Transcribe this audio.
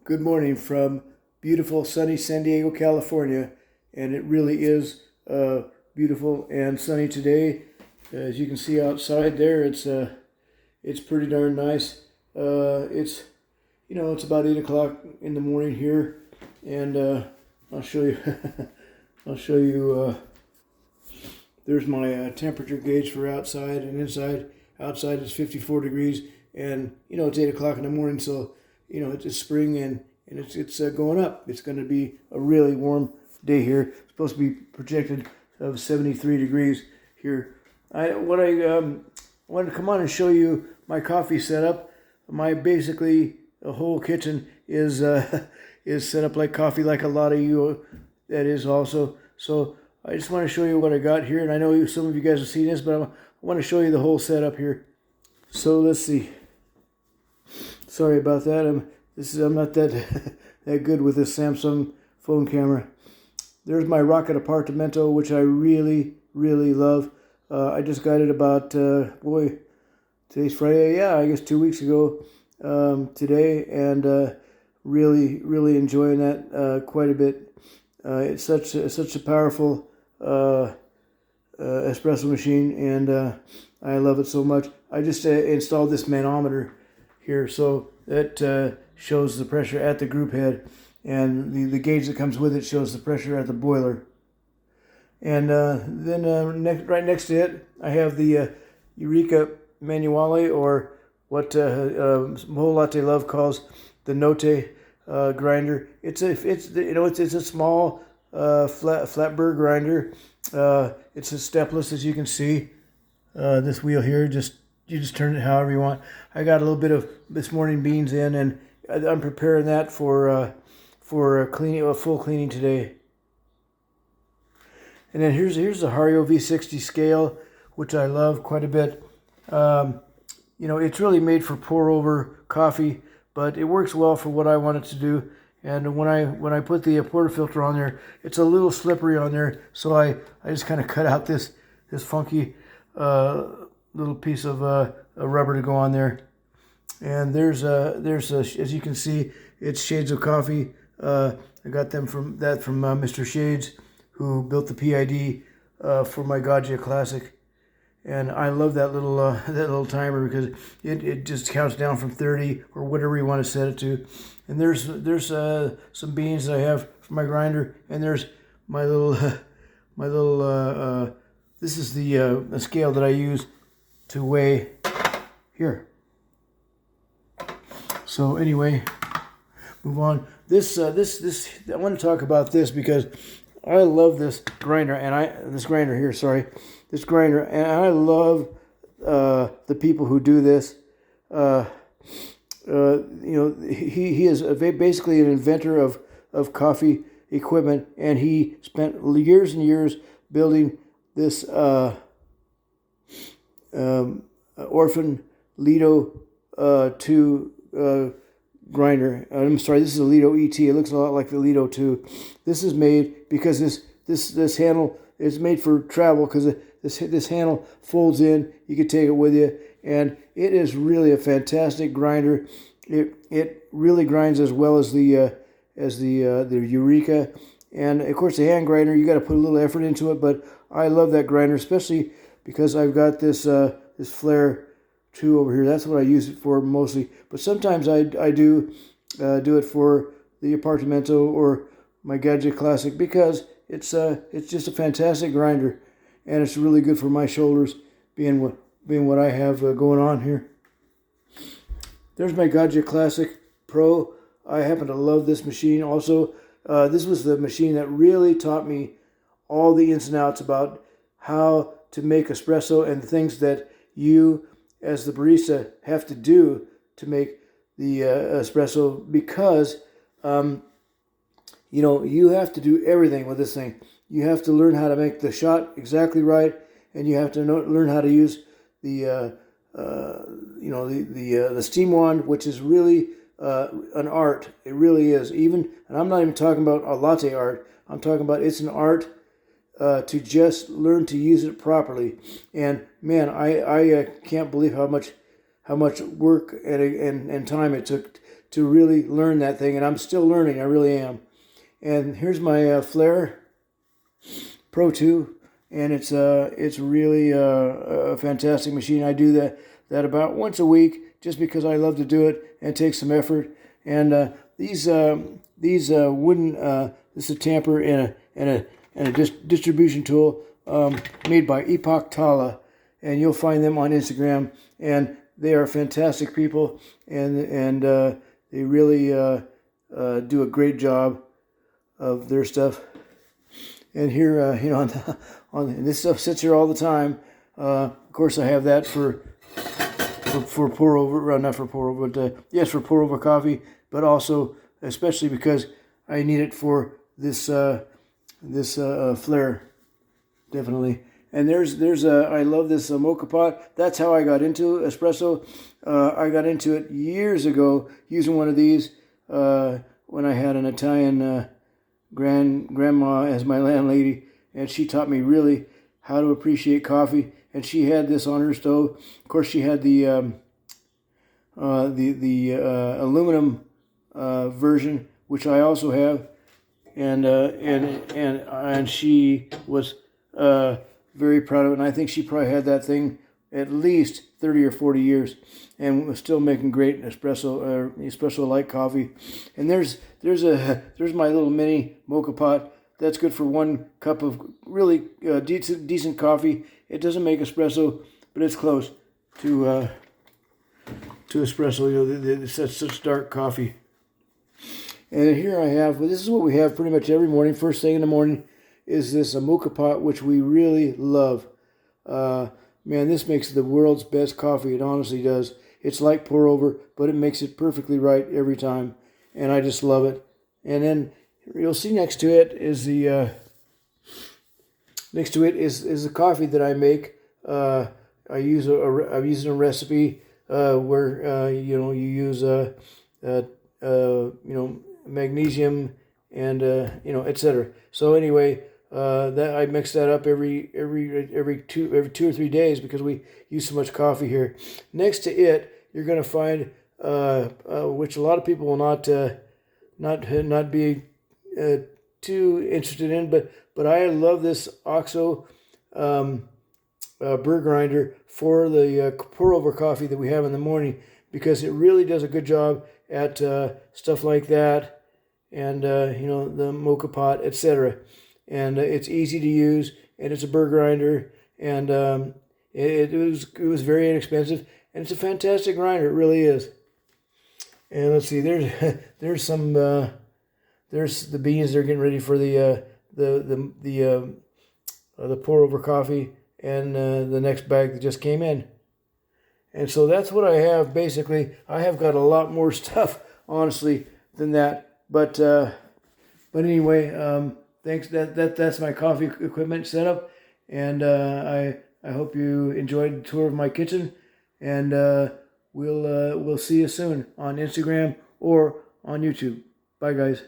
Good morning from beautiful sunny San Diego, California, and it really is beautiful and sunny today. As you can see outside there, it's pretty darn nice. It's about 8 o'clock in the morning here, and I'll show you. I'll show you. There's my temperature gauge for outside and inside. Outside is 54 degrees, and it's 8 o'clock in the morning, so it's spring and it's going up. It's going to be a really warm day here. It's supposed to be projected of 73 degrees here. I wanted to come on and show you my coffee setup. Basically the whole kitchen is set up like coffee, like a lot of you that is also. So I just want to show you what I got here, and I know some of you guys have seen this, but I want to show you the whole setup here. So let's see. Sorry about that. I'm not that that good with this Samsung phone camera. There's my Rocket Apartamento, which I really love. I just got it about today's Friday. Yeah, I guess 2 weeks ago today, and really enjoying that quite a bit. It's such a powerful espresso machine, and I love it so much. I just installed this manometer here, so that shows the pressure at the group head, and the gauge that comes with it shows the pressure at the boiler. And then right next to it, I have the Eureka Manuale, or what Whole Latte Love calls the Note grinder. It's a small flat burr grinder. It's a stepless, as you can see. This wheel here, you just turn it however you want. I got a little bit of this morning beans in, and I'm preparing that for cleaning, a full cleaning today. And then here's the Hario V60 scale, which I love quite a bit. It's really made for pour over coffee, but it works well for what I want it to do. And when I put the portafilter on there, it's a little slippery on there, so I just kind of cut out this funky little piece of rubber to go on there. And there's as you can see, it's Shades of Coffee. I got them from Mr. Shades, who built the PID for my Gaggia Classic. And I love that little timer, because it just counts down from 30 or whatever you want to set it to. And there's some beans that I have for my grinder, and there's my little this is the scale that I use to weigh here. So anyway, move on. This I want to talk about this because I love this grinder, and this grinder, and I love the people who do this. He is basically an inventor of coffee equipment, and he spent years and years building this Orphan Lido 2 grinder. I'm sorry, this is a Lido ET. It looks a lot like the Lido 2. This is made because this handle is made for travel, because this handle folds in. You can take it with you, and it is really a fantastic grinder. It really grinds as well as the Eureka, and of course the hand grinder, you got to put a little effort into it. But I love that grinder, especially because I've got this Flare 2 over here. That's what I use it for mostly. But sometimes I do it for the Apartamento or my Gaggia Classic, because it's just a fantastic grinder, and it's really good for my shoulders, being what I have going on here. There's my Gaggia Classic Pro. I happen to love this machine also. This was the machine that really taught me all the ins and outs about how to make espresso, and things that you as the barista have to do to make the espresso, because you have to do everything with this thing. You have to learn how to make the shot exactly right, and you have to learn how to use the steam wand, which is really an art. It really is. And I'm not even talking about a latte art. I'm talking about it's an art to just learn to use it properly. And man, I can't believe how much work and time it took to really learn that thing, and I'm still learning. I really am. And here's my Flare Pro 2, and it's really a fantastic machine. I do that about once a week just because I love to do it and it takes some effort. And these wooden this is a tamper and a distribution tool made by Epoch Tala, and you'll find them on Instagram. And they are fantastic people, and they really do a great job of their stuff. And here, on this stuff sits here all the time. Of course, I have that for pour over, not for pour over, but yes, for pour over coffee, but also especially because I need it for this flare, definitely. And I love this mocha pot. That's how I got into espresso. I got into it years ago using one of these when I had an Italian grandma as my landlady, and she taught me really how to appreciate coffee. And she had this on her stove. Of course, she had the aluminum version, which I also have, and she was very proud of it. And I think she probably had that thing at least 30 or 40 years, and was still making great espresso-like coffee. And there's my little mini mocha pot. That's good for 1 cup of really decent coffee. It doesn't make espresso, but it's close to espresso. It's such dark coffee. And here I have. This is what we have pretty much every morning. First thing in the morning is this mocha pot, which we really love. Man, this makes the world's best coffee. It honestly does. It's like pour over, but it makes it perfectly right every time, and I just love it. And then you'll see next to it is the coffee that I make. I'm using a recipe where you use magnesium and etc. So anyway, that I mix that up every 2 or 3 days because we use so much coffee here. Next to it, you're going to find which a lot of people will not be too interested in, but I love this OXO burr grinder for the pour over coffee that we have in the morning, because it really does a good job at stuff like that, and the mocha pot, etc. And it's easy to use, and it's a burr grinder, and it was very inexpensive, and it's a fantastic grinder. It really is. And let's see, there's some there's the beans. They're getting ready for the pour over coffee, and the next bag that just came in. And so that's what I have. Basically, I have got a lot more stuff, honestly, than that. But anyway, thanks. That's my coffee equipment setup, and I hope you enjoyed the tour of my kitchen. And we'll see you soon on Instagram or on YouTube. Bye, guys.